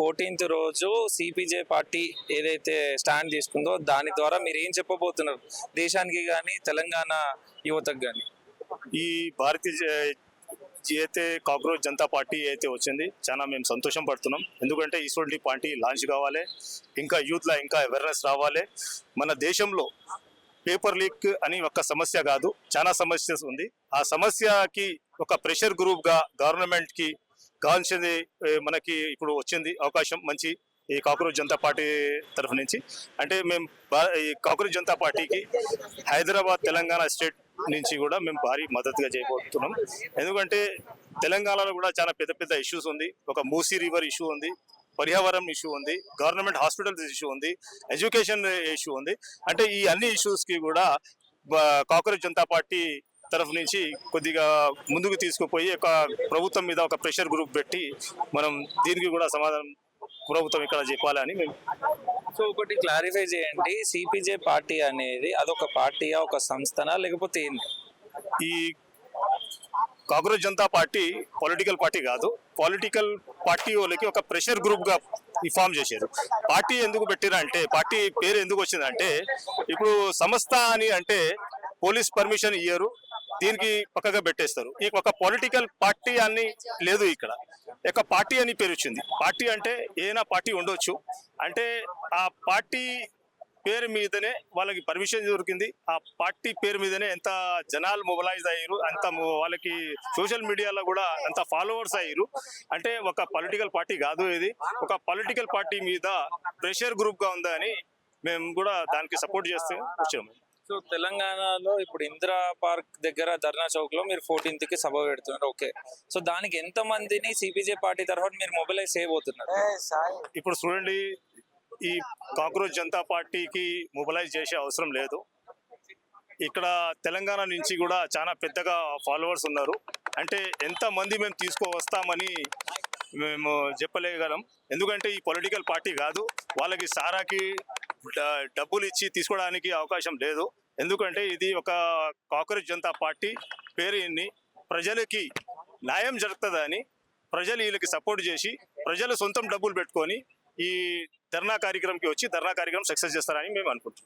14th రోజు సిపిజే party ఏదైతే stand తీసుకుందో దాని ద్వారా మీరు ఏం చెప్పబోతున్నారు దేశానికి కానీ తెలంగాణ యువతకు కానీ? ఈ భారతీయ అయితే కాక్రోచ్ జనతా పార్టీ అయితే వచ్చింది, చాలా మేము సంతోషం పడుతున్నాం. ఎందుకంటే ఇటువంటి పార్టీ లాంచ్ కావాలి, ఇంకా యూత్లో ఇంకా అవేర్నెస్ రావాలి. మన దేశంలో పేపర్ లీక్ అని ఒక సమస్య కాదు, చాలా సమస్యస్ ఉంది. ఆ సమస్యకి ఒక ప్రెషర్ గ్రూప్గా గవర్నమెంట్కి కావాల్సింది మనకి ఇప్పుడు వచ్చింది అవకాశం మంచి ఈ కాక్రోచ్ జనతా పార్టీ తరఫు నుంచి. అంటే మేము ఈ కాక్రోచ్ జనతా పార్టీకి హైదరాబాద్ తెలంగాణ స్టేట్ నుంచి కూడా మేము భారీ మద్దతుగా చేయబోతున్నాం. ఎందుకంటే తెలంగాణలో కూడా చాలా పెద్ద పెద్ద ఇష్యూస్ ఉంది. ఒక మూసీ రివర్ ఇష్యూ ఉంది, పర్యావరణం ఇష్యూ ఉంది, గవర్నమెంట్ హాస్పిటల్స్ ఇష్యూ ఉంది, ఎడ్యుకేషన్ ఇష్యూ ఉంది. అంటే ఈ అన్ని ఇష్యూస్కి కూడా కాక్రోచ్ జనతా పార్టీ తరఫు నుంచి కొద్దిగా ముందుకు తీసుకుపోయి ఒక ప్రభుత్వం మీద ఒక ప్రెషర్ గ్రూప్ పెట్టి మనం దీనికి కూడా సమాధానం ప్రభుత్వం ఇక్కడ చెప్పాలని మేము. సో ఒకటి క్లారిఫై చేయండి, సిపిజే పార్టీ అనేది అదొక పార్టీయా, ఒక సంస్థనా, లేకపోతే ఏంటి? ఈ cockroach Janata party political party కాదు, పొలిటికల్ పార్టీ వాళ్ళకి ఒక ప్రెషర్ గ్రూప్గా ఫామ్ చేశారు. పార్టీ ఎందుకు పెట్టారు అంటే, పార్టీ పేరు ఎందుకు వచ్చిందంటే, ఇప్పుడు సంస్థ అని అంటే పోలీస్ పర్మిషన్ ఇయ్యరు, దీనికి పక్కగా పెట్టేస్తారు. ఈ ఒక పొలిటికల్ పార్టీ అని లేదు, ఇక్కడ ఒక పార్టీ అని పేరు వచ్చింది. పార్టీ అంటే ఏదైనా పార్టీ ఉండొచ్చు, అంటే ఆ పార్టీ పేరు మీదనే వాళ్ళకి పర్మిషన్ దొరికింది. ఆ పార్టీ పేరు మీదనే ఎంత జనాలు మొబిలైజ్ అయ్యారు, అంత వాళ్ళకి సోషల్ మీడియాలో కూడా అంత ఫాలోవర్స్ అయ్యారు. అంటే ఒక పొలిటికల్ పార్టీ కాదు, ఇది ఒక పొలిటికల్ పార్టీ మీద ప్రెషర్ గ్రూప్గా ఉందని మేము కూడా దానికి సపోర్ట్ చేస్తూ వచ్చాము. సో తెలంగాణలో ఇప్పుడు ఇందిరా పార్క్ దగ్గర ధర్నా చౌక్ లో మీరు 14th కి సభ పెడుతున్నారు, ఓకే. సో దానికి ఎంత మందిని సిపిజే పార్టీ తరఫున మీరు మొబిలైజ్ చేయబోతున్నారు? ఇప్పుడు చూడండి, ఈ కాక్రోచ్ జనతా పార్టీకి మొబిలైజ్ చేసే అవసరం లేదు. ఇక్కడ తెలంగాణ నుంచి కూడా చాలా పెద్దగా ఫాలోవర్స్ ఉన్నారు. అంటే ఎంతమంది మేము తీసుకువస్తామని మేము చెప్పలేగలం. ఎందుకంటే ఈ పొలిటికల్ పార్టీ కాదు, వాళ్ళకి సారాకి డబ్బులు ఇచ్చి తీసుకోవడానికి అవకాశం లేదు. ఎందుకంటే ఇది ఒక కాక్రోచ్ జనతా పార్టీ పేరుని ప్రజలకి న్యాయం జరుగుతుందని ప్రజలు వీళ్ళకి సపోర్ట్ చేసి ప్రజలు సొంతం డబ్బులు పెట్టుకొని ఈ ధర్నా కార్యక్రమంకి వచ్చి ధర్నా కార్యక్రమం సక్సెస్ చేస్తారని మేము అనుకుంటున్నాం.